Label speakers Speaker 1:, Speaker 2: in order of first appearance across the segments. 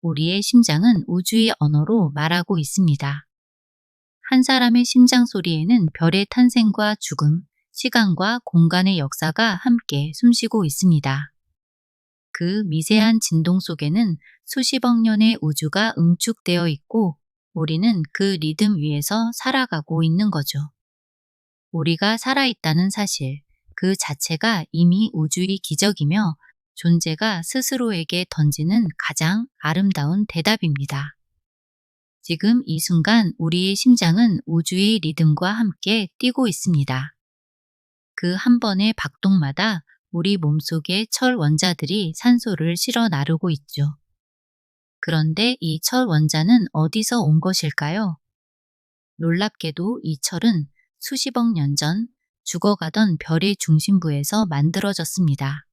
Speaker 1: 우리의 심장은 우주의 언어로 말하고 있습니다. 한 사람의 심장 소리에는 별의 탄생과 죽음, 시간과 공간의 역사가 함께 숨쉬고 있습니다. 그 미세한 진동 속에는 수십억 년의 우주가 응축되어 있고 우리는 그 리듬 위에서 살아가고 있는 거죠. 우리가 살아있다는 사실, 그 자체가 이미 우주의 기적이며 존재가 스스로에게 던지는 가장 아름다운 대답입니다. 지금 이 순간 우리의 심장은 우주의 리듬과 함께 뛰고 있습니다. 그 한 번의 박동마다 우리 몸속의 철 원자들이 산소를 실어 나르고 있죠. 그런데 이 철 원자는 어디서 온 것일까요? 놀랍게도 이 철은 수십억 년 전 죽어가던 별의 중심부에서 만들어졌습니다.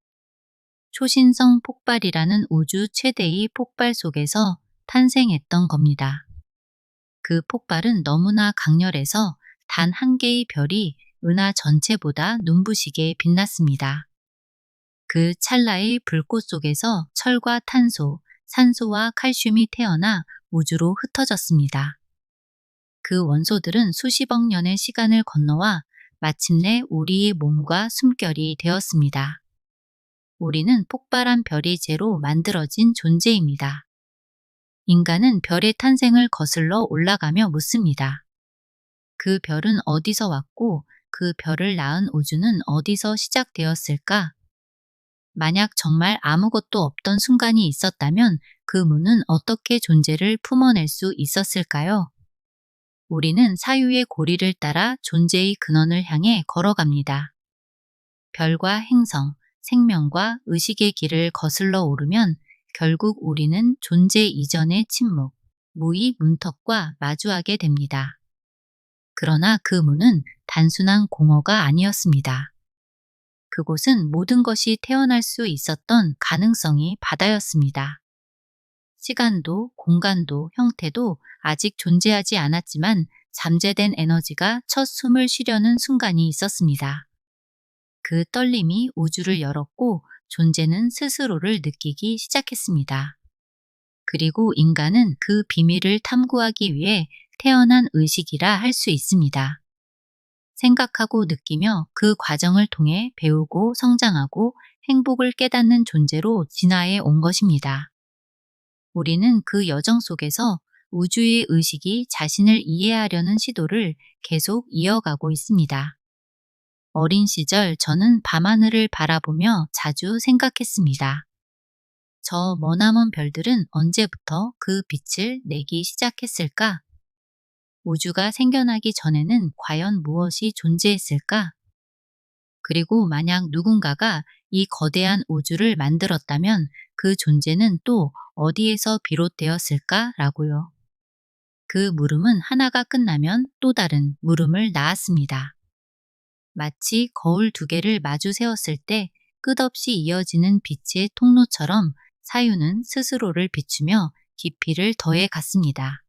Speaker 1: 초신성 폭발이라는 우주 최대의 폭발 속에서 탄생했던 겁니다. 그 폭발은 너무나 강렬해서 단 한 개의 별이 은하 전체보다 눈부시게 빛났습니다. 그 찰나의 불꽃 속에서 철과 탄소, 산소와 칼슘이 태어나 우주로 흩어졌습니다. 그 원소들은 수십억 년의 시간을 건너와 마침내 우리의 몸과 숨결이 되었습니다. 우리는 폭발한 별의 재로 만들어진 존재입니다. 인간은 별의 탄생을 거슬러 올라가며 묻습니다. 그 별은 어디서 왔고 그 별을 낳은 우주는 어디서 시작되었을까? 만약 정말 아무것도 없던 순간이 있었다면 그 문은 어떻게 존재를 품어낼 수 있었을까요? 우리는 사유의 고리를 따라 존재의 근원을 향해 걸어갑니다. 별과 행성, 생명과 의식의 길을 거슬러 오르면 결국 우리는 존재 이전의 침묵, 무의 문턱과 마주하게 됩니다. 그러나 그 문은 단순한 공허가 아니었습니다. 그곳은 모든 것이 태어날 수 있었던 가능성이 바다였습니다. 시간도 공간도 형태도 아직 존재하지 않았지만 잠재된 에너지가 첫 숨을 쉬려는 순간이 있었습니다. 그 떨림이 우주를 열었고 존재는 스스로를 느끼기 시작했습니다. 그리고 인간은 그 비밀을 탐구하기 위해 태어난 의식이라 할 수 있습니다. 생각하고 느끼며 그 과정을 통해 배우고 성장하고 행복을 깨닫는 존재로 진화해 온 것입니다. 우리는 그 여정 속에서 우주의 의식이 자신을 이해하려는 시도를 계속 이어가고 있습니다. 어린 시절 저는 밤하늘을 바라보며 자주 생각했습니다. 저 머나먼 별들은 언제부터 그 빛을 내기 시작했을까? 우주가 생겨나기 전에는 과연 무엇이 존재했을까? 그리고 만약 누군가가 이 거대한 우주를 만들었다면 그 존재는 또 어디에서 비롯되었을까라고요. 그 물음은 하나가 끝나면 또 다른 물음을 낳았습니다. 마치 거울 두 개를 마주 세웠을 때 끝없이 이어지는 빛의 통로처럼 사유는 스스로를 비추며 깊이를 더해 갔습니다.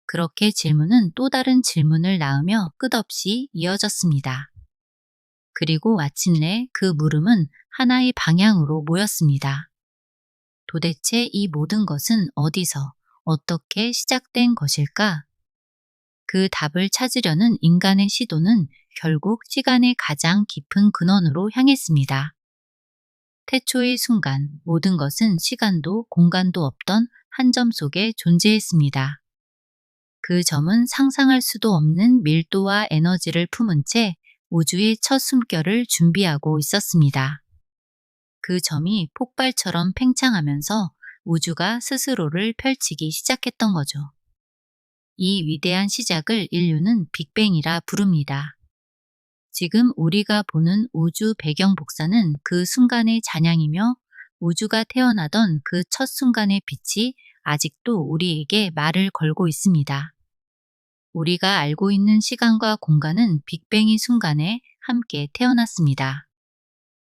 Speaker 1: 그렇게 질문은 또 다른 질문을 낳으며 끝없이 이어졌습니다. 그리고 마침내 그 물음은 하나의 방향으로 모였습니다. 도대체 이 모든 것은 어디서, 어떻게 시작된 것일까? 그 답을 찾으려는 인간의 시도는 결국 시간의 가장 깊은 근원으로 향했습니다. 태초의 순간, 모든 것은 시간도 공간도 없던 한 점 속에 존재했습니다. 그 점은 상상할 수도 없는 밀도와 에너지를 품은 채 우주의 첫 숨결을 준비하고 있었습니다. 그 점이 폭발처럼 팽창하면서 우주가 스스로를 펼치기 시작했던 거죠. 이 위대한 시작을 인류는 빅뱅이라 부릅니다. 지금 우리가 보는 우주 배경 복사는 그 순간의 잔향이며 우주가 태어나던 그 첫 순간의 빛이 아직도 우리에게 말을 걸고 있습니다. 우리가 알고 있는 시간과 공간은 빅뱅의 순간에 함께 태어났습니다.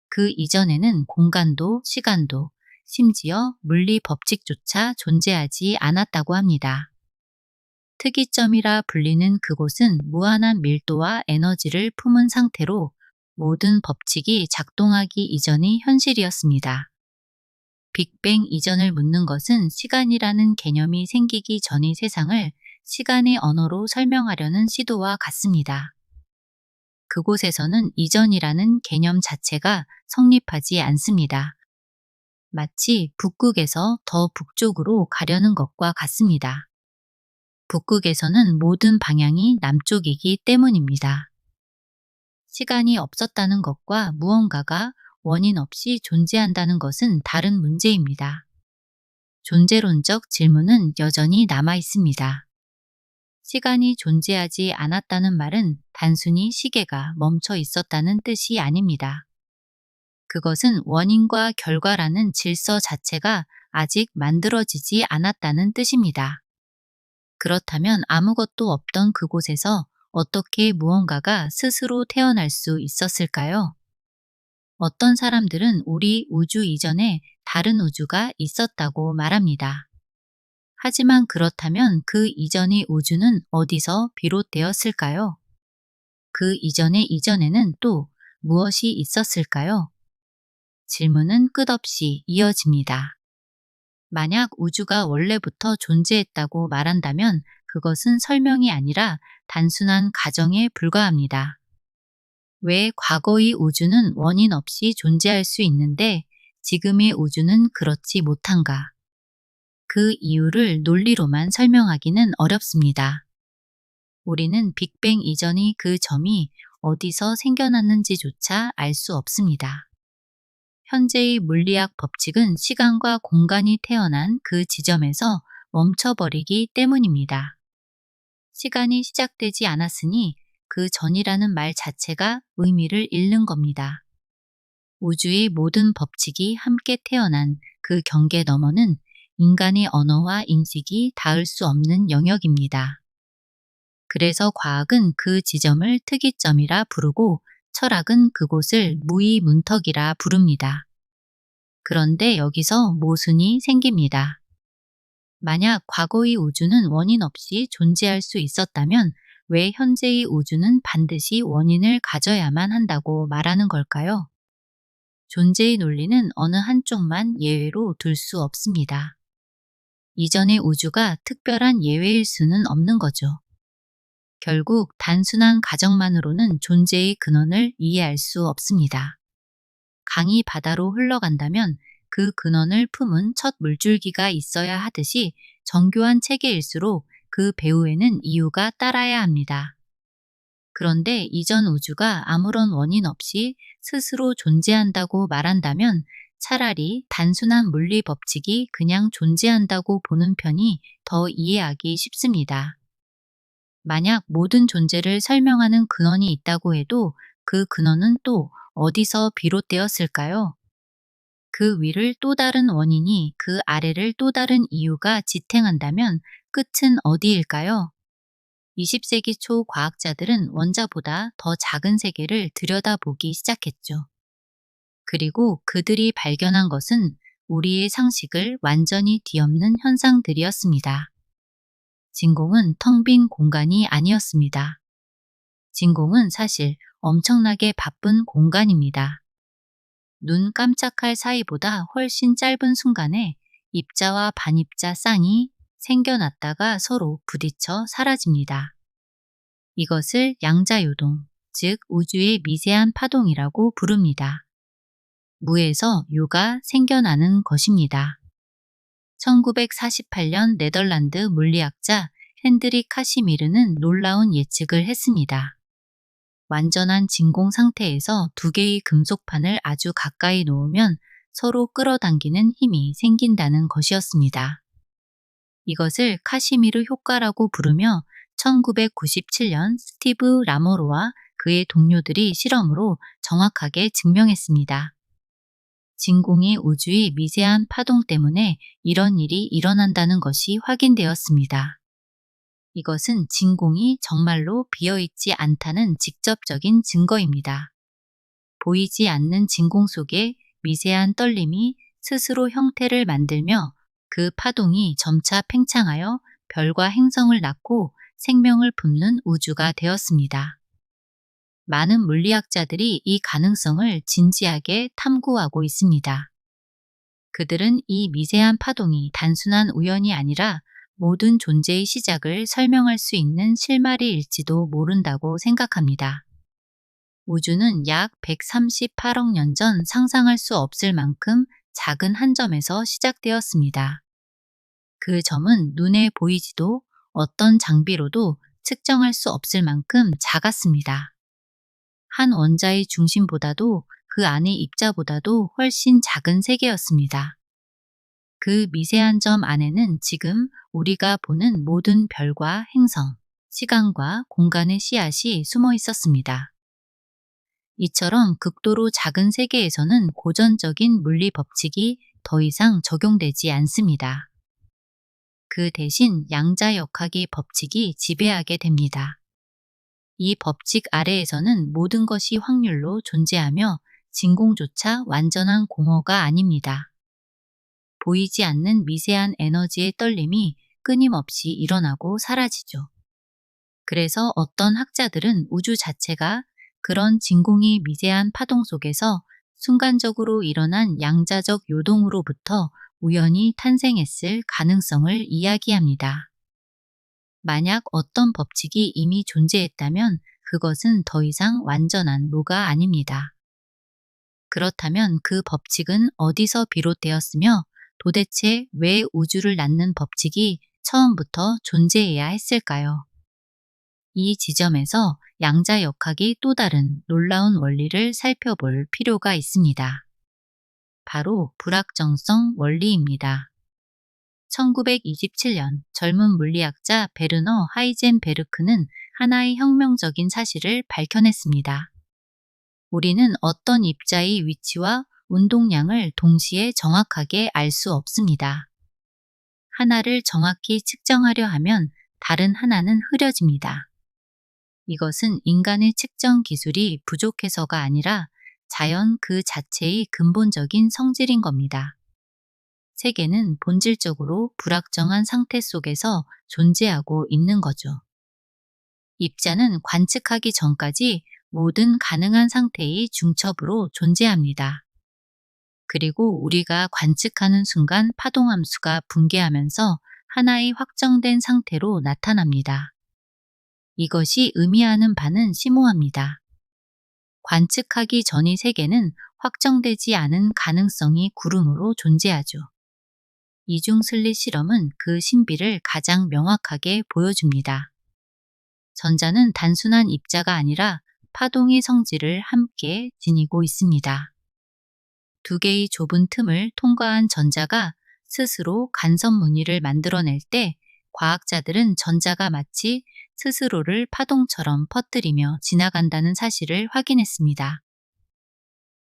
Speaker 1: 그 이전에는 공간도 시간도 심지어 물리 법칙조차 존재하지 않았다고 합니다. 특이점이라 불리는 그곳은 무한한 밀도와 에너지를 품은 상태로 모든 법칙이 작동하기 이전의 현실이었습니다. 빅뱅 이전을 묻는 것은 시간이라는 개념이 생기기 전의 세상을 시간의 언어로 설명하려는 시도와 같습니다. 그곳에서는 이전이라는 개념 자체가 성립하지 않습니다. 마치 북극에서 더 북쪽으로 가려는 것과 같습니다. 북극에서는 모든 방향이 남쪽이기 때문입니다. 시간이 없었다는 것과 무언가가 원인 없이 존재한다는 것은 다른 문제입니다. 존재론적 질문은 여전히 남아 있습니다. 시간이 존재하지 않았다는 말은 단순히 시계가 멈춰 있었다는 뜻이 아닙니다. 그것은 원인과 결과라는 질서 자체가 아직 만들어지지 않았다는 뜻입니다. 그렇다면 아무것도 없던 그곳에서 어떻게 무언가가 스스로 태어날 수 있었을까요? 어떤 사람들은 우리 우주 이전에 다른 우주가 있었다고 말합니다. 하지만 그렇다면 그 이전의 우주는 어디서 비롯되었을까요? 그 이전의 이전에는 또 무엇이 있었을까요? 질문은 끝없이 이어집니다. 만약 우주가 원래부터 존재했다고 말한다면 그것은 설명이 아니라 단순한 가정에 불과합니다. 왜 과거의 우주는 원인 없이 존재할 수 있는데 지금의 우주는 그렇지 못한가? 그 이유를 논리로만 설명하기는 어렵습니다. 우리는 빅뱅 이전의 그 점이 어디서 생겨났는지조차 알 수 없습니다. 현재의 물리학 법칙은 시간과 공간이 태어난 그 지점에서 멈춰버리기 때문입니다. 시간이 시작되지 않았으니 그 전이라는 말 자체가 의미를 잃는 겁니다. 우주의 모든 법칙이 함께 태어난 그 경계 너머는 인간의 언어와 인식이 닿을 수 없는 영역입니다. 그래서 과학은 그 지점을 특이점이라 부르고 철학은 그곳을 무의문턱이라 부릅니다. 그런데 여기서 모순이 생깁니다. 만약 과거의 우주는 원인 없이 존재할 수 있었다면 왜 현재의 우주는 반드시 원인을 가져야만 한다고 말하는 걸까요? 존재의 논리는 어느 한쪽만 예외로 둘 수 없습니다. 이전의 우주가 특별한 예외일 수는 없는 거죠. 결국 단순한 가정만으로는 존재의 근원을 이해할 수 없습니다. 강이 바다로 흘러간다면 그 근원을 품은 첫 물줄기가 있어야 하듯이 정교한 체계일수록 그 배후에는 이유가 따라야 합니다. 그런데 이전 우주가 아무런 원인 없이 스스로 존재한다고 말한다면 차라리 단순한 물리 법칙이 그냥 존재한다고 보는 편이 더 이해하기 쉽습니다. 만약 모든 존재를 설명하는 근원이 있다고 해도 그 근원은 또 어디서 비롯되었을까요? 그 위를 또 다른 원인이 그 아래를 또 다른 이유가 지탱한다면 끝은 어디일까요? 20세기 초 과학자들은 원자보다 더 작은 세계를 들여다보기 시작했죠. 그리고 그들이 발견한 것은 우리의 상식을 완전히 뒤엎는 현상들이었습니다. 진공은 텅 빈 공간이 아니었습니다. 진공은 사실 엄청나게 바쁜 공간입니다. 눈 깜짝할 사이보다 훨씬 짧은 순간에 입자와 반입자 쌍이 생겨났다가 서로 부딪혀 사라집니다. 이것을 양자요동, 즉 우주의 미세한 파동이라고 부릅니다. 무에서 요가 생겨나는 것입니다. 1948년 네덜란드 물리학자 핸드릭 카시미르는 놀라운 예측을 했습니다. 완전한 진공 상태에서 두 개의 금속판을 아주 가까이 놓으면 서로 끌어당기는 힘이 생긴다는 것이었습니다. 이것을 카시미르 효과라고 부르며 1997년 스티브 라모로와 그의 동료들이 실험으로 정확하게 증명했습니다. 진공이 우주의 미세한 파동 때문에 이런 일이 일어난다는 것이 확인되었습니다. 이것은 진공이 정말로 비어있지 않다는 직접적인 증거입니다. 보이지 않는 진공 속에 미세한 떨림이 스스로 형태를 만들며 그 파동이 점차 팽창하여 별과 행성을 낳고 생명을 품는 우주가 되었습니다. 많은 물리학자들이 이 가능성을 진지하게 탐구하고 있습니다. 그들은 이 미세한 파동이 단순한 우연이 아니라 모든 존재의 시작을 설명할 수 있는 실마리일지도 모른다고 생각합니다. 우주는 약 138억 년 전 상상할 수 없을 만큼 작은 한 점에서 시작되었습니다. 그 점은 눈에 보이지도 어떤 장비로도 측정할 수 없을 만큼 작았습니다. 한 원자의 중심보다도 그 안의 입자보다도 훨씬 작은 세계였습니다. 그 미세한 점 안에는 지금 우리가 보는 모든 별과 행성, 시간과 공간의 씨앗이 숨어 있었습니다. 이처럼 극도로 작은 세계에서는 고전적인 물리 법칙이 더 이상 적용되지 않습니다. 그 대신 양자역학의 법칙이 지배하게 됩니다. 이 법칙 아래에서는 모든 것이 확률로 존재하며 진공조차 완전한 공허가 아닙니다. 보이지 않는 미세한 에너지의 떨림이 끊임없이 일어나고 사라지죠. 그래서 어떤 학자들은 우주 자체가 그런 진공이 미세한 파동 속에서 순간적으로 일어난 양자적 요동으로부터 우연히 탄생했을 가능성을 이야기합니다. 만약 어떤 법칙이 이미 존재했다면 그것은 더 이상 완전한 무가 아닙니다. 그렇다면 그 법칙은 어디서 비롯되었으며 도대체 왜 우주를 낳는 법칙이 처음부터 존재해야 했을까요? 이 지점에서 양자역학의 또 다른 놀라운 원리를 살펴볼 필요가 있습니다. 바로 불확정성 원리입니다. 1927년 젊은 물리학자 베르너 하이젠베르크는 하나의 혁명적인 사실을 밝혀냈습니다. 우리는 어떤 입자의 위치와 운동량을 동시에 정확하게 알 수 없습니다. 하나를 정확히 측정하려 하면 다른 하나는 흐려집니다. 이것은 인간의 측정 기술이 부족해서가 아니라 자연 그 자체의 근본적인 성질인 겁니다. 세계는 본질적으로 불확정한 상태 속에서 존재하고 있는 거죠. 입자는 관측하기 전까지 모든 가능한 상태의 중첩으로 존재합니다. 그리고 우리가 관측하는 순간 파동함수가 붕괴하면서 하나의 확정된 상태로 나타납니다. 이것이 의미하는 바는 심오합니다. 관측하기 전의 세계는 확정되지 않은 가능성이 구름으로 존재하죠. 이중슬릿 실험은 그 신비를 가장 명확하게 보여줍니다. 전자는 단순한 입자가 아니라 파동의 성질을 함께 지니고 있습니다. 두 개의 좁은 틈을 통과한 전자가 스스로 간섭 무늬를 만들어낼 때 과학자들은 전자가 마치 스스로를 파동처럼 퍼뜨리며 지나간다는 사실을 확인했습니다.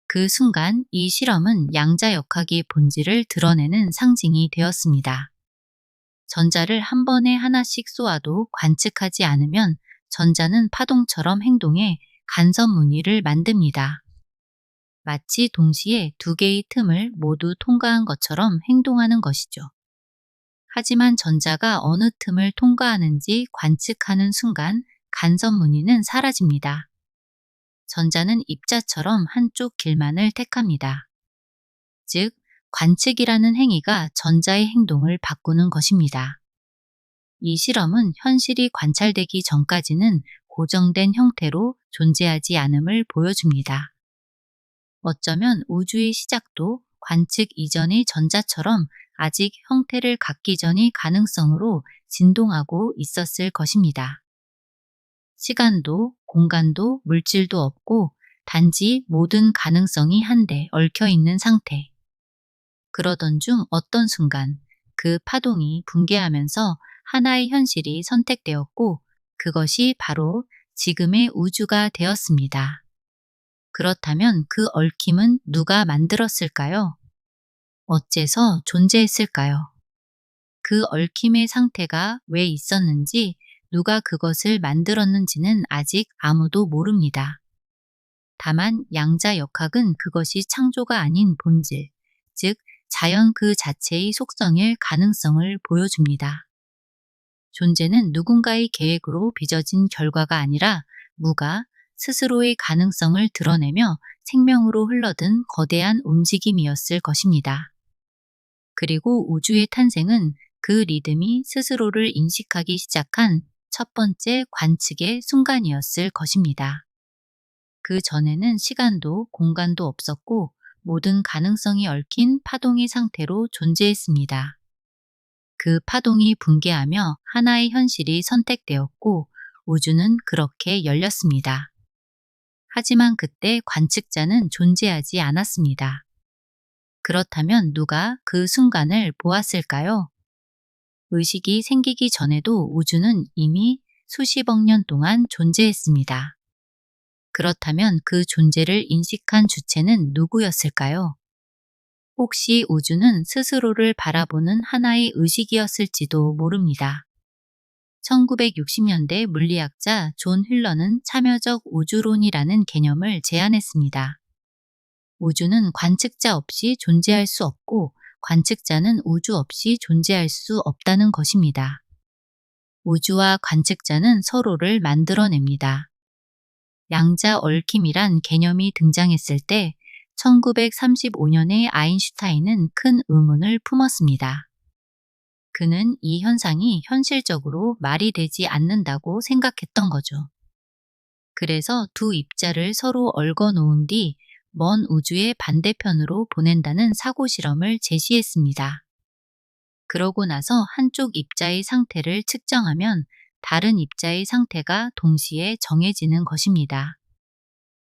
Speaker 1: 그 순간 이 실험은 양자역학의 본질을 드러내는 상징이 되었습니다. 전자를 한 번에 하나씩 쏘아도 관측하지 않으면 전자는 파동처럼 행동해 간섭 무늬를 만듭니다. 마치 동시에 두 개의 틈을 모두 통과한 것처럼 행동하는 것이죠. 하지만 전자가 어느 틈을 통과하는지 관측하는 순간 간섭 무늬는 사라집니다. 전자는 입자처럼 한쪽 길만을 택합니다. 즉, 관측이라는 행위가 전자의 행동을 바꾸는 것입니다. 이 실험은 현실이 관찰되기 전까지는 고정된 형태로 존재하지 않음을 보여줍니다. 어쩌면 우주의 시작도 관측 이전의 전자처럼 아직 형태를 갖기 전의 가능성으로 진동하고 있었을 것입니다. 시간도 공간도 물질도 없고 단지 모든 가능성이 한데 얽혀 있는 상태. 그러던 중 어떤 순간 그 파동이 붕괴하면서 하나의 현실이 선택되었고 그것이 바로 지금의 우주가 되었습니다. 그렇다면 그 얽힘은 누가 만들었을까요? 어째서 존재했을까요? 그 얽힘의 상태가 왜 있었는지, 누가 그것을 만들었는지는 아직 아무도 모릅니다. 다만 양자역학은 그것이 창조가 아닌 본질, 즉 자연 그 자체의 속성일 가능성을 보여줍니다. 존재는 누군가의 계획으로 빚어진 결과가 아니라 무가 스스로의 가능성을 드러내며 생명으로 흘러든 거대한 움직임이었을 것입니다. 그리고 우주의 탄생은 그 리듬이 스스로를 인식하기 시작한 첫 번째 관측의 순간이었을 것입니다. 그 전에는 시간도 공간도 없었고 모든 가능성이 얽힌 파동의 상태로 존재했습니다. 그 파동이 붕괴하며 하나의 현실이 선택되었고 우주는 그렇게 열렸습니다. 하지만 그때 관측자는 존재하지 않았습니다. 그렇다면 누가 그 순간을 보았을까요? 의식이 생기기 전에도 우주는 이미 수십억 년 동안 존재했습니다. 그렇다면 그 존재를 인식한 주체는 누구였을까요? 혹시 우주는 스스로를 바라보는 하나의 의식이었을지도 모릅니다. 1960년대 물리학자 존 휠러는 참여적 우주론이라는 개념을 제안했습니다. 우주는 관측자 없이 존재할 수 없고 관측자는 우주 없이 존재할 수 없다는 것입니다. 우주와 관측자는 서로를 만들어냅니다. 양자 얽힘이란 개념이 등장했을 때 1935년에 아인슈타인은 큰 의문을 품었습니다. 그는 이 현상이 현실적으로 말이 되지 않는다고 생각했던 거죠. 그래서 두 입자를 서로 얽어 놓은 뒤 먼 우주의 반대편으로 보낸다는 사고 실험을 제시했습니다. 그러고 나서 한쪽 입자의 상태를 측정하면 다른 입자의 상태가 동시에 정해지는 것입니다.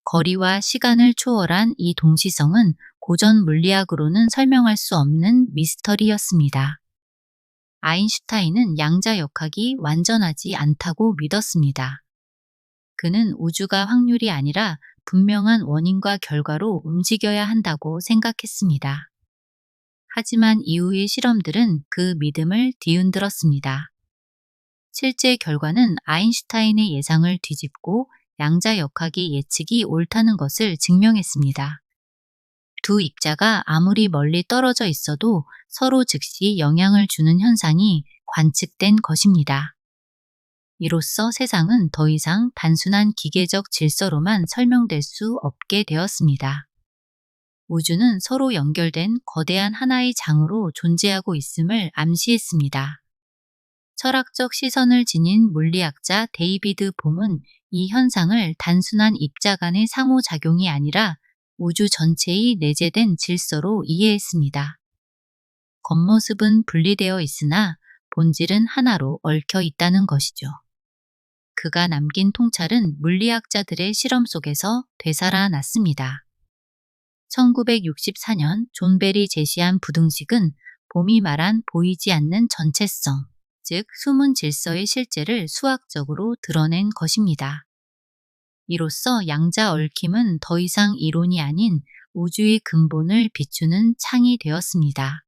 Speaker 1: 거리와 시간을 초월한 이 동시성은 고전 물리학으로는 설명할 수 없는 미스터리였습니다. 아인슈타인은 양자역학이 완전하지 않다고 믿었습니다. 그는 우주가 확률이 아니라 분명한 원인과 결과로 움직여야 한다고 생각했습니다. 하지만 이후의 실험들은 그 믿음을 뒤흔들었습니다. 실제 결과는 아인슈타인의 예상을 뒤집고 양자역학의 예측이 옳다는 것을 증명했습니다. 두 입자가 아무리 멀리 떨어져 있어도 서로 즉시 영향을 주는 현상이 관측된 것입니다. 이로써 세상은 더 이상 단순한 기계적 질서로만 설명될 수 없게 되었습니다. 우주는 서로 연결된 거대한 하나의 장으로 존재하고 있음을 암시했습니다. 철학적 시선을 지닌 물리학자 데이비드 봄은 이 현상을 단순한 입자 간의 상호작용이 아니라 우주 전체의 내재된 질서로 이해했습니다. 겉모습은 분리되어 있으나 본질은 하나로 얽혀 있다는 것이죠. 그가 남긴 통찰은 물리학자들의 실험 속에서 되살아났습니다. 1964년 존 벨이 제시한 부등식은 봄이 말한 보이지 않는 전체성, 즉 숨은 질서의 실제를 수학적으로 드러낸 것입니다. 이로써 양자 얽힘은 더 이상 이론이 아닌 우주의 근본을 비추는 창이 되었습니다.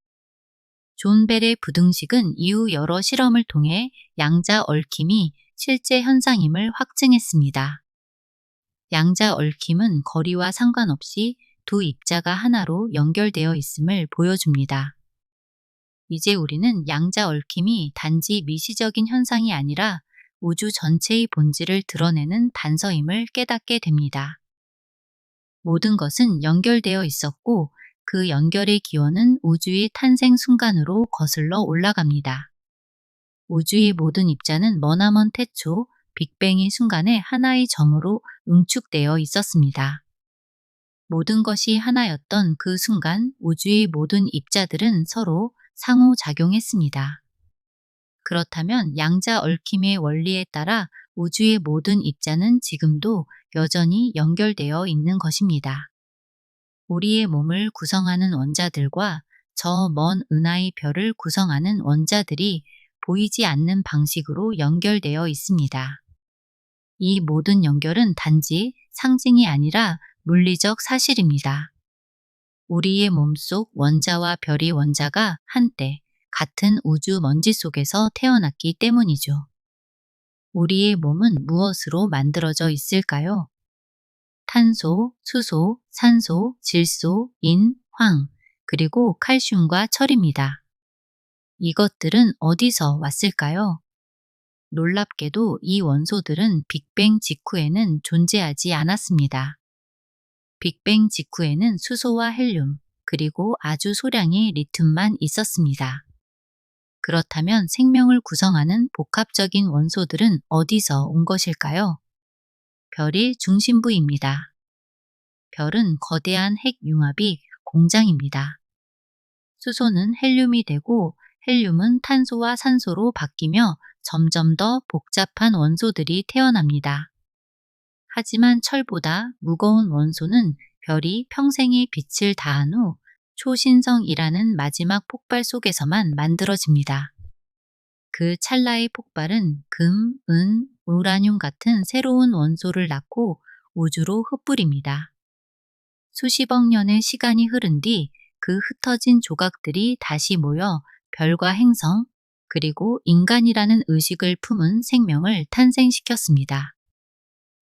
Speaker 1: 존 벨의 부등식은 이후 여러 실험을 통해 양자 얽힘이 실제 현상임을 확증했습니다. 양자 얽힘은 거리와 상관없이 두 입자가 하나로 연결되어 있음을 보여줍니다. 이제 우리는 양자 얽힘이 단지 미시적인 현상이 아니라 우주 전체의 본질을 드러내는 단서임을 깨닫게 됩니다. 모든 것은 연결되어 있었고 그 연결의 기원은 우주의 탄생 순간으로 거슬러 올라갑니다. 우주의 모든 입자는 머나먼 태초 빅뱅의 순간에 하나의 점으로 응축되어 있었습니다. 모든 것이 하나였던 그 순간 우주의 모든 입자들은 서로 상호작용했습니다. 그렇다면 양자 얽힘의 원리에 따라 우주의 모든 입자는 지금도 여전히 연결되어 있는 것입니다. 우리의 몸을 구성하는 원자들과 저 먼 은하의 별을 구성하는 원자들이 보이지 않는 방식으로 연결되어 있습니다. 이 모든 연결은 단지 상징이 아니라 물리적 사실입니다. 우리의 몸속 원자와 별의 원자가 한때 같은 우주 먼지 속에서 태어났기 때문이죠. 우리의 몸은 무엇으로 만들어져 있을까요? 탄소, 수소, 산소, 질소, 인, 황, 그리고 칼슘과 철입니다. 이것들은 어디서 왔을까요? 놀랍게도 이 원소들은 빅뱅 직후에는 존재하지 않았습니다. 빅뱅 직후에는 수소와 헬륨, 그리고 아주 소량의 리튬만 있었습니다. 그렇다면 생명을 구성하는 복합적인 원소들은 어디서 온 것일까요? 별이 중심부입니다. 별은 거대한 핵 융합이 공장입니다. 수소는 헬륨이 되고 헬륨은 탄소와 산소로 바뀌며 점점 더 복잡한 원소들이 태어납니다. 하지만 철보다 무거운 원소는 별이 평생의 빛을 다한 후 초신성이라는 마지막 폭발 속에서만 만들어집니다. 그 찰나의 폭발은 금, 은, 우라늄 같은 새로운 원소를 낳고 우주로 흩뿌립니다. 수십억 년의 시간이 흐른 뒤 그 흩어진 조각들이 다시 모여 별과 행성, 그리고 인간이라는 의식을 품은 생명을 탄생시켰습니다.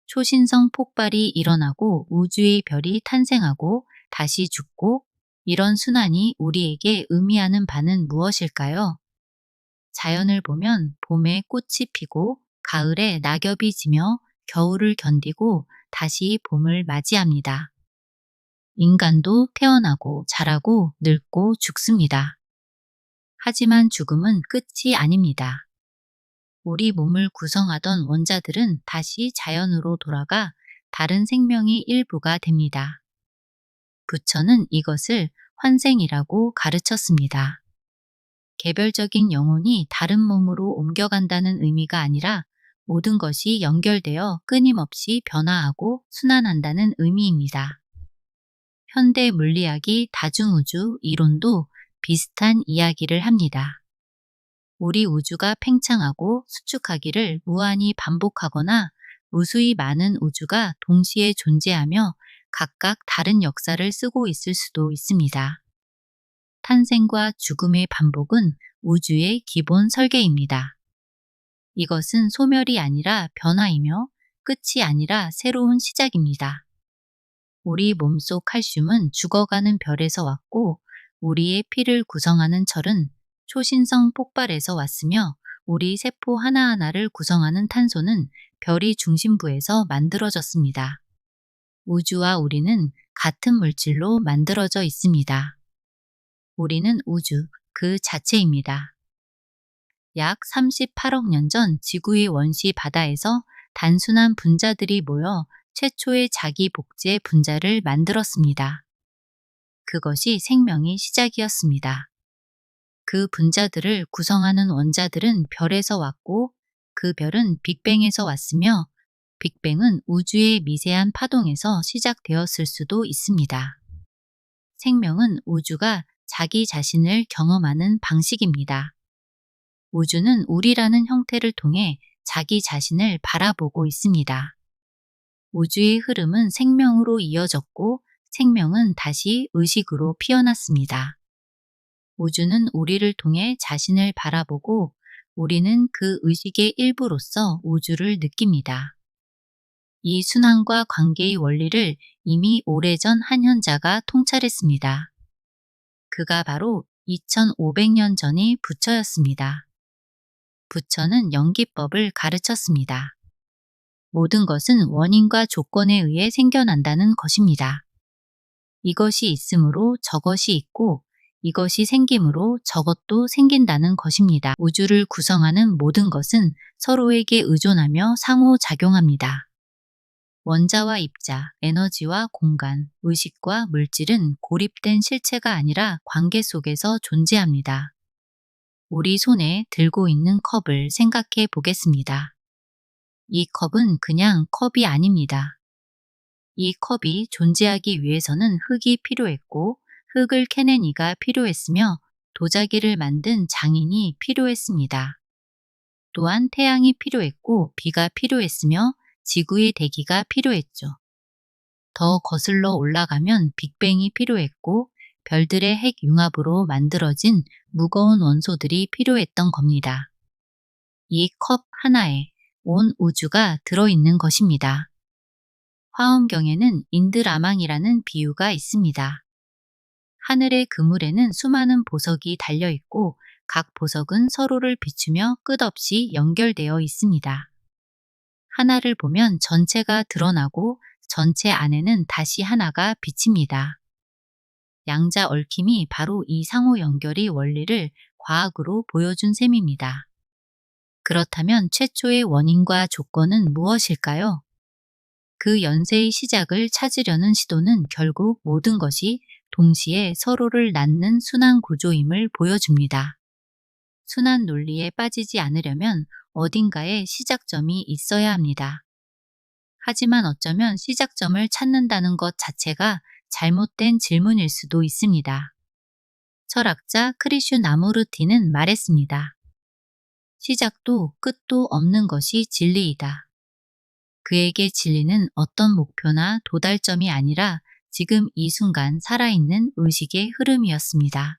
Speaker 1: 초신성 폭발이 일어나고 우주의 별이 탄생하고 다시 죽고, 이런 순환이 우리에게 의미하는 바는 무엇일까요? 자연을 보면 봄에 꽃이 피고 가을에 낙엽이 지며 겨울을 견디고 다시 봄을 맞이합니다. 인간도 태어나고 자라고 늙고 죽습니다. 하지만 죽음은 끝이 아닙니다. 우리 몸을 구성하던 원자들은 다시 자연으로 돌아가 다른 생명의 일부가 됩니다. 부처는 이것을 환생이라고 가르쳤습니다. 개별적인 영혼이 다른 몸으로 옮겨간다는 의미가 아니라 모든 것이 연결되어 끊임없이 변화하고 순환한다는 의미입니다. 현대 물리학이 다중우주 이론도 비슷한 이야기를 합니다. 우리 우주가 팽창하고 수축하기를 무한히 반복하거나 무수히 많은 우주가 동시에 존재하며 각각 다른 역사를 쓰고 있을 수도 있습니다. 탄생과 죽음의 반복은 우주의 기본 설계입니다. 이것은 소멸이 아니라 변화이며 끝이 아니라 새로운 시작입니다. 우리 몸속 칼슘은 죽어가는 별에서 왔고, 우리의 피를 구성하는 철은 초신성 폭발에서 왔으며, 우리 세포 하나하나를 구성하는 탄소는 별이 중심부에서 만들어졌습니다. 우주와 우리는 같은 물질로 만들어져 있습니다. 우리는 우주 그 자체입니다. 약 38억 년 전 지구의 원시 바다에서 단순한 분자들이 모여 최초의 자기 복제 분자를 만들었습니다. 그것이 생명의 시작이었습니다. 그 분자들을 구성하는 원자들은 별에서 왔고, 그 별은 빅뱅에서 왔으며, 빅뱅은 우주의 미세한 파동에서 시작되었을 수도 있습니다. 생명은 우주가 자기 자신을 경험하는 방식입니다. 우주는 우리라는 형태를 통해 자기 자신을 바라보고 있습니다. 우주의 흐름은 생명으로 이어졌고, 생명은 다시 의식으로 피어났습니다. 우주는 우리를 통해 자신을 바라보고, 우리는 그 의식의 일부로서 우주를 느낍니다. 이 순환과 관계의 원리를 이미 오래전 한 현자가 통찰했습니다. 그가 바로 2500년 전의 부처였습니다. 부처는 연기법을 가르쳤습니다. 모든 것은 원인과 조건에 의해 생겨난다는 것입니다. 이것이 있으므로 저것이 있고, 이것이 생김으로 저것도 생긴다는 것입니다. 우주를 구성하는 모든 것은 서로에게 의존하며 상호작용합니다. 원자와 입자, 에너지와 공간, 의식과 물질은 고립된 실체가 아니라 관계 속에서 존재합니다. 우리 손에 들고 있는 컵을 생각해 보겠습니다. 이 컵은 그냥 컵이 아닙니다. 이 컵이 존재하기 위해서는 흙이 필요했고, 흙을 캐낸 이가 필요했으며, 도자기를 만든 장인이 필요했습니다. 또한 태양이 필요했고, 비가 필요했으며, 지구의 대기가 필요했죠. 더 거슬러 올라가면 빅뱅이 필요했고, 별들의 핵 융합으로 만들어진 무거운 원소들이 필요했던 겁니다. 이 컵 하나에 온 우주가 들어있는 것입니다. 화엄경에는 인드라망이라는 비유가 있습니다. 하늘의 그물에는 수많은 보석이 달려있고, 각 보석은 서로를 비추며 끝없이 연결되어 있습니다. 하나를 보면 전체가 드러나고 전체 안에는 다시 하나가 비칩니다. 양자 얽힘이 바로 이 상호 연결의 원리를 과학으로 보여준 셈입니다. 그렇다면 최초의 원인과 조건은 무엇일까요? 그 연쇄의 시작을 찾으려는 시도는 결국 모든 것이 동시에 서로를 낳는 순환 구조임을 보여줍니다. 순환 논리에 빠지지 않으려면 어딘가에 시작점이 있어야 합니다. 하지만 어쩌면 시작점을 찾는다는 것 자체가 잘못된 질문일 수도 있습니다. 철학자 크리슈 나무르티는 말했습니다. 시작도 끝도 없는 것이 진리이다. 그에게 진리는 어떤 목표나 도달점이 아니라 지금 이 순간 살아있는 의식의 흐름이었습니다.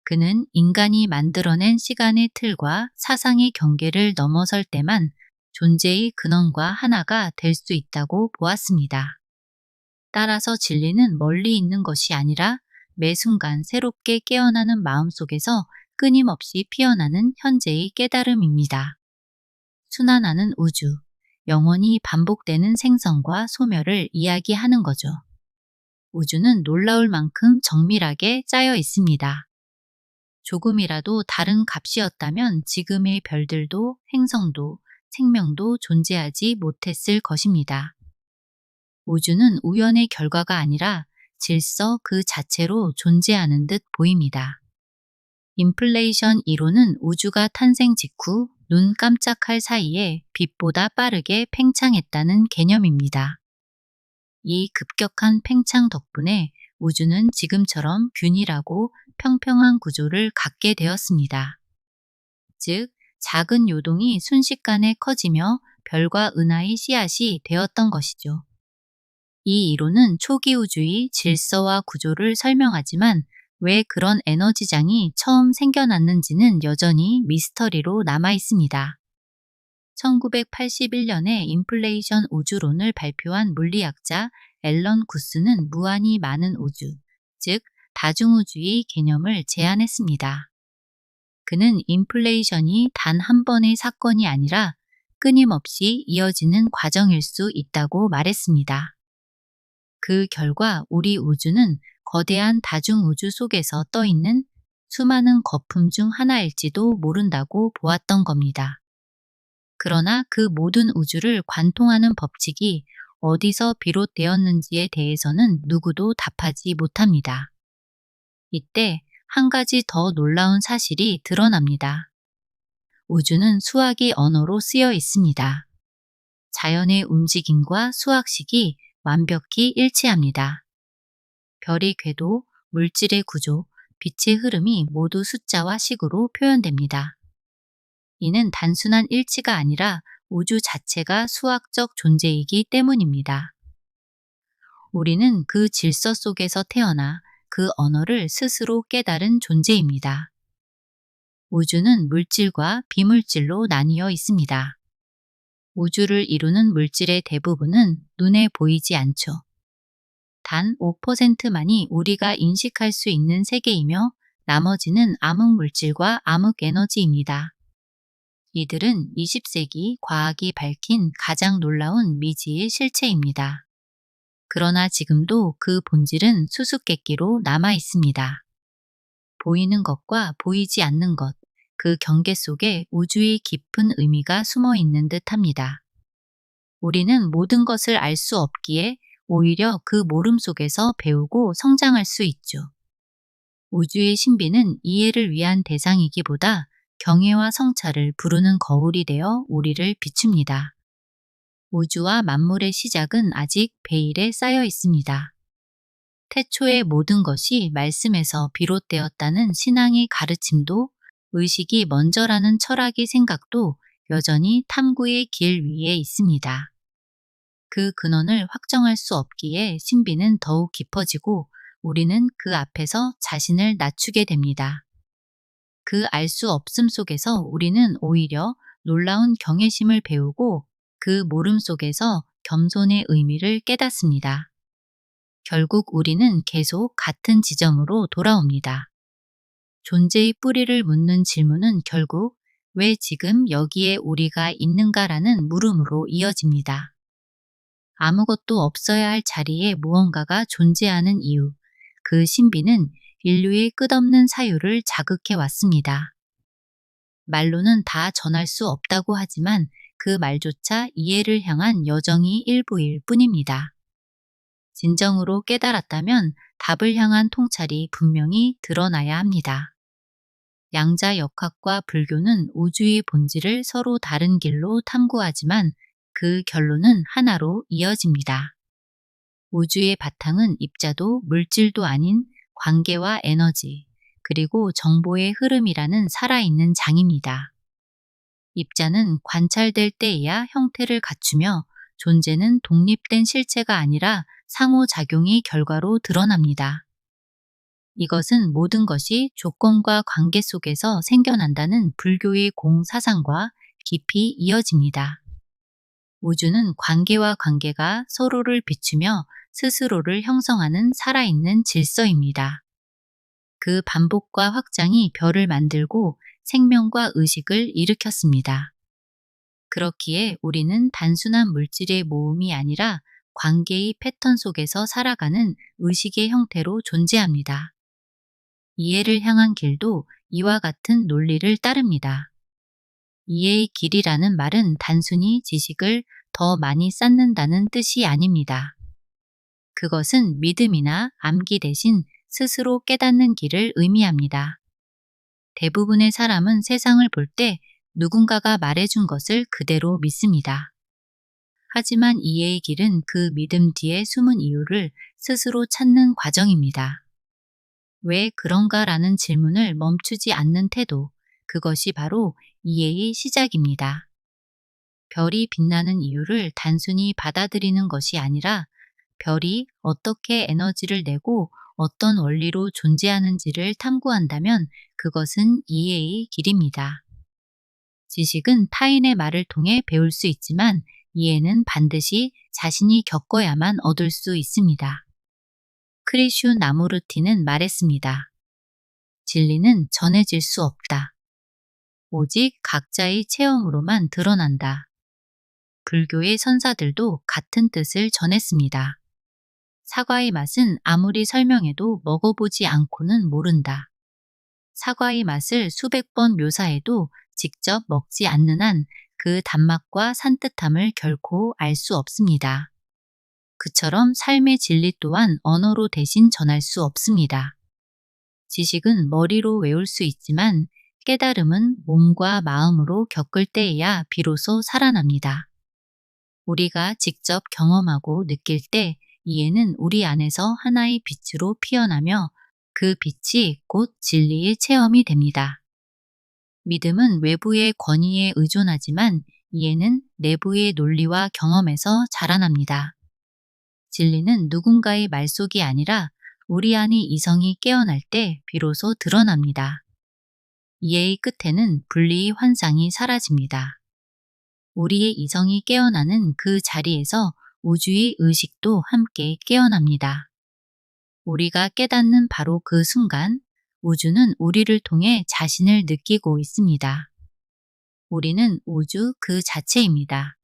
Speaker 1: 그는 인간이 만들어낸 시간의 틀과 사상의 경계를 넘어설 때만 존재의 근원과 하나가 될 수 있다고 보았습니다. 따라서 진리는 멀리 있는 것이 아니라 매 순간 새롭게 깨어나는 마음속에서 끊임없이 피어나는 현재의 깨달음입니다. 순환하는 우주, 영원히 반복되는 생성과 소멸을 이야기하는 거죠. 우주는 놀라울 만큼 정밀하게 짜여 있습니다. 조금이라도 다른 값이었다면 지금의 별들도 행성도 생명도 존재하지 못했을 것입니다. 우주는 우연의 결과가 아니라 질서 그 자체로 존재하는 듯 보입니다. 인플레이션 이론은 우주가 탄생 직후 눈 깜짝할 사이에 빛보다 빠르게 팽창했다는 개념입니다. 이 급격한 팽창 덕분에 우주는 지금처럼 균일하고 평평한 구조를 갖게 되었습니다. 즉, 작은 요동이 순식간에 커지며 별과 은하의 씨앗이 되었던 것이죠. 이 이론은 초기 우주의 질서와 구조를 설명하지만 왜 그런 에너지장이 처음 생겨났는지는 여전히 미스터리로 남아 있습니다. 1981년에 인플레이션 우주론을 발표한 물리학자 앨런 구스는 무한히 많은 우주, 즉 다중우주의 개념을 제안했습니다. 그는 인플레이션이 단 한 번의 사건이 아니라 끊임없이 이어지는 과정일 수 있다고 말했습니다. 그 결과 우리 우주는 거대한 다중우주 속에서 떠있는 수많은 거품 중 하나일지도 모른다고 보았던 겁니다. 그러나 그 모든 우주를 관통하는 법칙이 어디서 비롯되었는지에 대해서는 누구도 답하지 못합니다. 이때 한 가지 더 놀라운 사실이 드러납니다. 우주는 수학의 언어로 쓰여 있습니다. 자연의 움직임과 수학식이 완벽히 일치합니다. 별의 궤도, 물질의 구조, 빛의 흐름이 모두 숫자와 식으로 표현됩니다. 이는 단순한 일치가 아니라 우주 자체가 수학적 존재이기 때문입니다. 우리는 그 질서 속에서 태어나 그 언어를 스스로 깨달은 존재입니다. 우주는 물질과 비물질로 나뉘어 있습니다. 우주를 이루는 물질의 대부분은 눈에 보이지 않죠. 단 5%만이 우리가 인식할 수 있는 세계이며 나머지는 암흑물질과 암흑에너지입니다. 이들은 20세기 과학이 밝힌 가장 놀라운 미지의 실체입니다. 그러나 지금도 그 본질은 수수께끼로 남아 있습니다. 보이는 것과 보이지 않는 것, 그 경계 속에 우주의 깊은 의미가 숨어 있는 듯 합니다. 우리는 모든 것을 알 수 없기에 오히려 그 모름 속에서 배우고 성장할 수 있죠. 우주의 신비는 이해를 위한 대상이기보다 경애와 성찰을 부르는 거울이 되어 우리를 비춥니다. 우주와 만물의 시작은 아직 베일에 쌓여 있습니다. 태초의 모든 것이 말씀에서 비롯되었다는 신앙의 가르침도 의식이 먼저라는 철학의 생각도 여전히 탐구의 길 위에 있습니다. 그 근원을 확정할 수 없기에 신비는 더욱 깊어지고 우리는 그 앞에서 자신을 낮추게 됩니다. 그 알 수 없음 속에서 우리는 오히려 놀라운 경외심을 배우고 그 모름 속에서 겸손의 의미를 깨닫습니다. 결국 우리는 계속 같은 지점으로 돌아옵니다. 존재의 뿌리를 묻는 질문은 결국 왜 지금 여기에 우리가 있는가라는 물음으로 이어집니다. 아무것도 없어야 할 자리에 무언가가 존재하는 이유, 그 신비는 인류의 끝없는 사유를 자극해 왔습니다. 말로는 다 전할 수 없다고 하지만 그 말조차 이해를 향한 여정이 일부일 뿐입니다. 진정으로 깨달았다면 답을 향한 통찰이 분명히 드러나야 합니다. 양자역학과 불교는 우주의 본질을 서로 다른 길로 탐구하지만 그 결론은 하나로 이어집니다. 우주의 바탕은 입자도 물질도 아닌 관계와 에너지, 그리고 정보의 흐름이라는 살아있는 장입니다. 입자는 관찰될 때에야 형태를 갖추며 존재는 독립된 실체가 아니라 상호작용의 결과로 드러납니다. 이것은 모든 것이 조건과 관계 속에서 생겨난다는 불교의 공사상과 깊이 이어집니다. 우주는 관계와 관계가 서로를 비추며 스스로를 형성하는 살아있는 질서입니다. 그 반복과 확장이 별을 만들고 생명과 의식을 일으켰습니다. 그렇기에 우리는 단순한 물질의 모음이 아니라 관계의 패턴 속에서 살아가는 의식의 형태로 존재합니다. 이해를 향한 길도 이와 같은 논리를 따릅니다. 이해의 길이라는 말은 단순히 지식을 더 많이 쌓는다는 뜻이 아닙니다. 그것은 믿음이나 암기 대신 스스로 깨닫는 길을 의미합니다. 대부분의 사람은 세상을 볼 때 누군가가 말해준 것을 그대로 믿습니다. 하지만 이해의 길은 그 믿음 뒤에 숨은 이유를 스스로 찾는 과정입니다. 왜 그런가라는 질문을 멈추지 않는 태도, 그것이 바로 이해의 시작입니다. 별이 빛나는 이유를 단순히 받아들이는 것이 아니라 별이 어떻게 에너지를 내고 어떤 원리로 존재하는지를 탐구한다면 그것은 이해의 길입니다. 지식은 타인의 말을 통해 배울 수 있지만 이해는 반드시 자신이 겪어야만 얻을 수 있습니다. 크리슈 나무르티는 말했습니다. 진리는 전해질 수 없다. 오직 각자의 체험으로만 드러난다. 불교의 선사들도 같은 뜻을 전했습니다. 사과의 맛은 아무리 설명해도 먹어보지 않고는 모른다. 사과의 맛을 수백 번 묘사해도 직접 먹지 않는 한 그 단맛과 산뜻함을 결코 알 수 없습니다. 그처럼 삶의 진리 또한 언어로 대신 전할 수 없습니다. 지식은 머리로 외울 수 있지만 깨달음은 몸과 마음으로 겪을 때에야 비로소 살아납니다. 우리가 직접 경험하고 느낄 때 이해는 우리 안에서 하나의 빛으로 피어나며 그 빛이 곧 진리의 체험이 됩니다. 믿음은 외부의 권위에 의존하지만 이해는 내부의 논리와 경험에서 자라납니다. 진리는 누군가의 말속이 아니라 우리 안의 이성이 깨어날 때 비로소 드러납니다. 이해의 끝에는 분리의 환상이 사라집니다. 우리의 이성이 깨어나는 그 자리에서 우주의 의식도 함께 깨어납니다. 우리가 깨닫는 바로 그 순간 우주는 우리를 통해 자신을 느끼고 있습니다. 우리는 우주 그 자체입니다.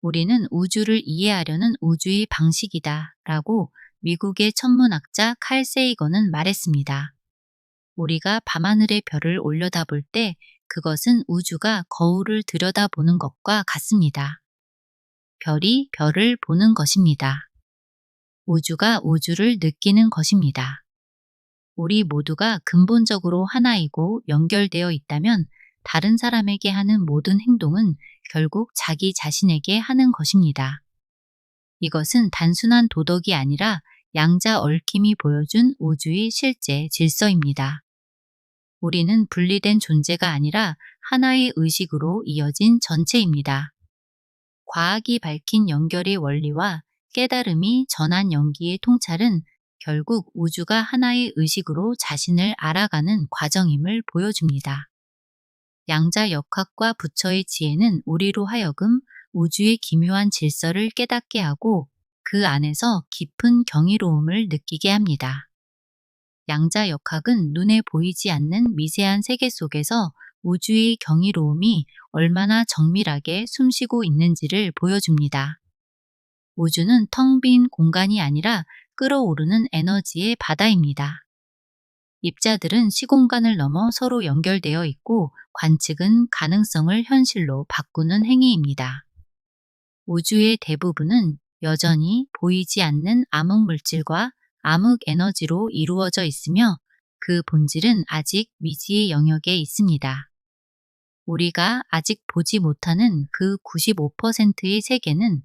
Speaker 1: 우리는 우주를 이해하려는 우주의 방식이다 라고 미국의 천문학자 칼 세이건은 말했습니다. 우리가 밤하늘의 별을 올려다볼 때 그것은 우주가 거울을 들여다보는 것과 같습니다. 별이 별을 보는 것입니다. 우주가 우주를 느끼는 것입니다. 우리 모두가 근본적으로 하나이고 연결되어 있다면 다른 사람에게 하는 모든 행동은 결국 자기 자신에게 하는 것입니다. 이것은 단순한 도덕이 아니라 양자 얽힘이 보여준 우주의 실제 질서입니다. 우리는 분리된 존재가 아니라 하나의 의식으로 이어진 전체입니다. 과학이 밝힌 연결의 원리와 깨달음이 전한 연기의 통찰은 결국 우주가 하나의 의식으로 자신을 알아가는 과정임을 보여줍니다. 양자역학과 부처의 지혜는 우리로 하여금 우주의 기묘한 질서를 깨닫게 하고 그 안에서 깊은 경이로움을 느끼게 합니다. 양자역학은 눈에 보이지 않는 미세한 세계 속에서 우주의 경이로움이 얼마나 정밀하게 숨쉬고 있는지를 보여줍니다. 우주는 텅 빈 공간이 아니라 끓어오르는 에너지의 바다입니다. 입자들은 시공간을 넘어 서로 연결되어 있고 관측은 가능성을 현실로 바꾸는 행위입니다. 우주의 대부분은 여전히 보이지 않는 암흑 물질과 암흑 에너지로 이루어져 있으며 그 본질은 아직 미지의 영역에 있습니다. 우리가 아직 보지 못하는 그 95%의 세계는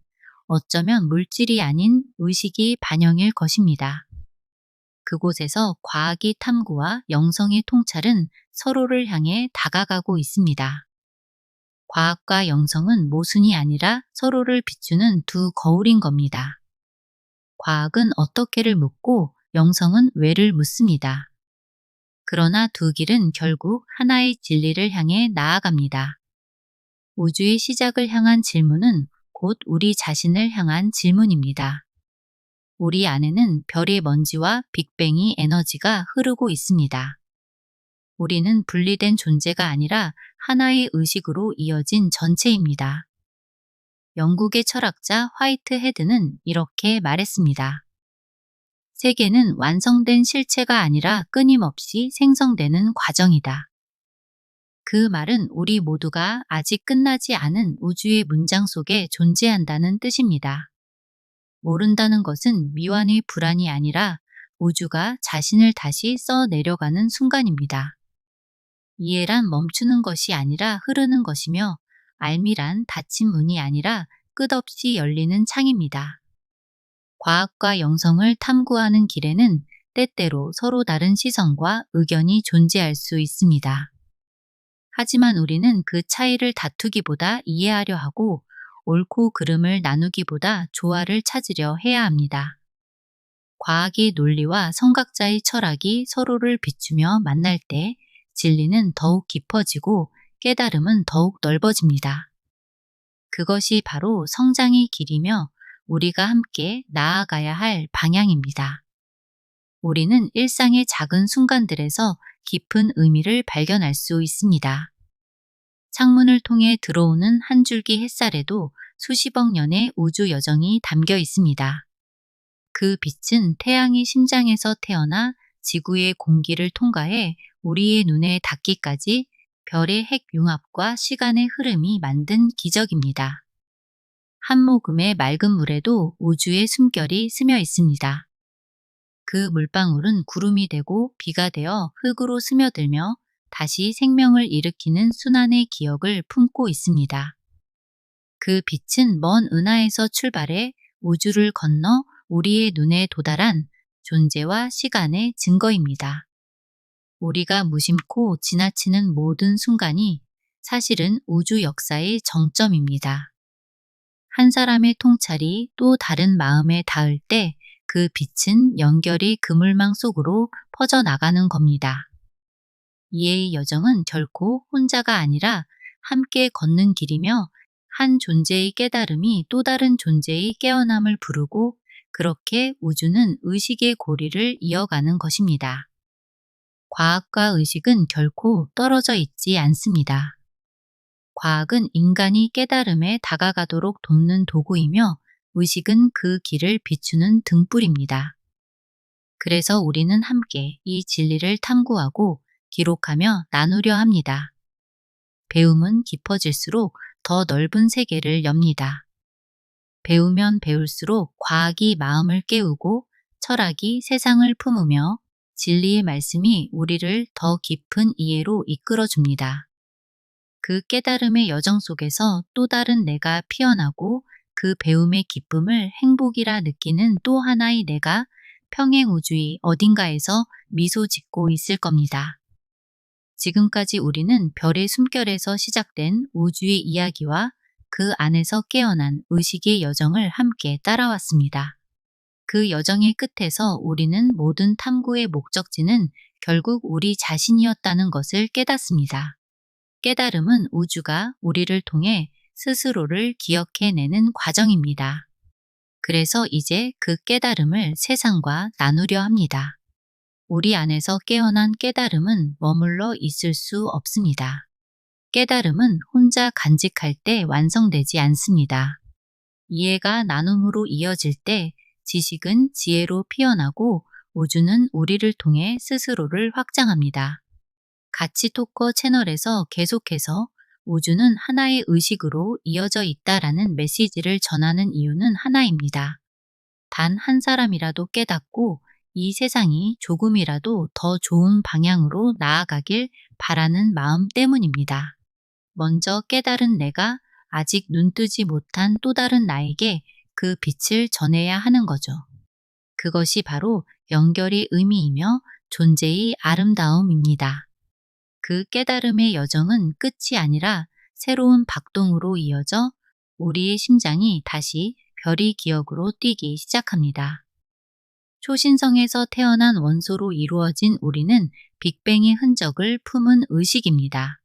Speaker 1: 어쩌면 물질이 아닌 의식이 반영일 것입니다. 그곳에서 과학의 탐구와 영성의 통찰은 서로를 향해 다가가고 있습니다. 과학과 영성은 모순이 아니라 서로를 비추는 두 거울인 겁니다. 과학은 어떻게를 묻고 영성은 왜를 묻습니다. 그러나 두 길은 결국 하나의 진리를 향해 나아갑니다. 우주의 시작을 향한 질문은 곧 우리 자신을 향한 질문입니다. 우리 안에는 별의 먼지와 빅뱅의 에너지가 흐르고 있습니다. 우리는 분리된 존재가 아니라 하나의 의식으로 이어진 전체입니다. 영국의 철학자 화이트 헤드는 이렇게 말했습니다. 세계는 완성된 실체가 아니라 끊임없이 생성되는 과정이다. 그 말은 우리 모두가 아직 끝나지 않은 우주의 문장 속에 존재한다는 뜻입니다. 모른다는 것은 미완의 불안이 아니라 우주가 자신을 다시 써내려가는 순간입니다. 이해란 멈추는 것이 아니라 흐르는 것이며 알미란 닫힌 문이 아니라 끝없이 열리는 창입니다. 과학과 영성을 탐구하는 길에는 때때로 서로 다른 시선과 의견이 존재할 수 있습니다. 하지만 우리는 그 차이를 다투기보다 이해하려 하고 옳고 그름을 나누기보다 조화를 찾으려 해야 합니다. 과학의 논리와 성각자의 철학이 서로를 비추며 만날 때 진리는 더욱 깊어지고 깨달음은 더욱 넓어집니다. 그것이 바로 성장의 길이며 우리가 함께 나아가야 할 방향입니다. 우리는 일상의 작은 순간들에서 깊은 의미를 발견할 수 있습니다. 창문을 통해 들어오는 한 줄기 햇살에도 수십억 년의 우주 여정이 담겨 있습니다. 그 빛은 태양의 심장에서 태어나 지구의 공기를 통과해 우리의 눈에 닿기까지 별의 핵 융합과 시간의 흐름이 만든 기적입니다. 한 모금의 맑은 물에도 우주의 숨결이 스며 있습니다. 그 물방울은 구름이 되고 비가 되어 흙으로 스며들며 다시 생명을 일으키는 순환의 기억을 품고 있습니다. 그 빛은 먼 은하에서 출발해 우주를 건너 우리의 눈에 도달한 존재와 시간의 증거입니다. 우리가 무심코 지나치는 모든 순간이 사실은 우주 역사의 정점입니다. 한 사람의 통찰이 또 다른 마음에 닿을 때 그 빛은 연결이 그물망 속으로 퍼져나가는 겁니다. 이해의 여정은 결코 혼자가 아니라 함께 걷는 길이며 한 존재의 깨달음이 또 다른 존재의 깨어남을 부르고 그렇게 우주는 의식의 고리를 이어가는 것입니다. 과학과 의식은 결코 떨어져 있지 않습니다. 과학은 인간이 깨달음에 다가가도록 돕는 도구이며 의식은 그 길을 비추는 등불입니다. 그래서 우리는 함께 이 진리를 탐구하고 기록하며 나누려 합니다. 배움은 깊어질수록 더 넓은 세계를 엽니다. 배우면 배울수록 과학이 마음을 깨우고 철학이 세상을 품으며 진리의 말씀이 우리를 더 깊은 이해로 이끌어줍니다. 그 깨달음의 여정 속에서 또 다른 내가 피어나고 그 배움의 기쁨을 행복이라 느끼는 또 하나의 내가 평행우주의 어딘가에서 미소 짓고 있을 겁니다. 지금까지 우리는 별의 숨결에서 시작된 우주의 이야기와 그 안에서 깨어난 의식의 여정을 함께 따라왔습니다. 그 여정의 끝에서 우리는 모든 탐구의 목적지는 결국 우리 자신이었다는 것을 깨닫습니다. 깨달음은 우주가 우리를 통해 스스로를 기억해내는 과정입니다. 그래서 이제 그 깨달음을 세상과 나누려 합니다. 우리 안에서 깨어난 깨달음은 머물러 있을 수 없습니다. 깨달음은 혼자 간직할 때 완성되지 않습니다. 이해가 나눔으로 이어질 때 지식은 지혜로 피어나고 우주는 우리를 통해 스스로를 확장합니다. 가치 토커 채널에서 계속해서 우주는 하나의 의식으로 이어져 있다라는 메시지를 전하는 이유는 하나입니다. 단 한 사람이라도 깨닫고 이 세상이 조금이라도 더 좋은 방향으로 나아가길 바라는 마음 때문입니다. 먼저 깨달은 내가 아직 눈뜨지 못한 또 다른 나에게 그 빛을 전해야 하는 거죠. 그것이 바로 연결의 의미이며 존재의 아름다움입니다. 그 깨달음의 여정은 끝이 아니라 새로운 박동으로 이어져 우리의 심장이 다시 별의 기억으로 뛰기 시작합니다. 초신성에서 태어난 원소로 이루어진 우리는 빅뱅의 흔적을 품은 의식입니다.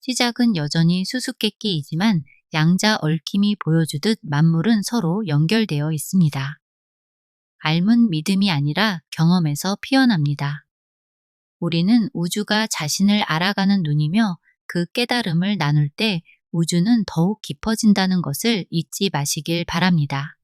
Speaker 1: 시작은 여전히 수수께끼이지만 양자 얽힘이 보여주듯 만물은 서로 연결되어 있습니다. 알문 믿음이 아니라 경험에서 피어납니다. 우리는 우주가 자신을 알아가는 눈이며 그 깨달음을 나눌 때 우주는 더욱 깊어진다는 것을 잊지 마시길 바랍니다.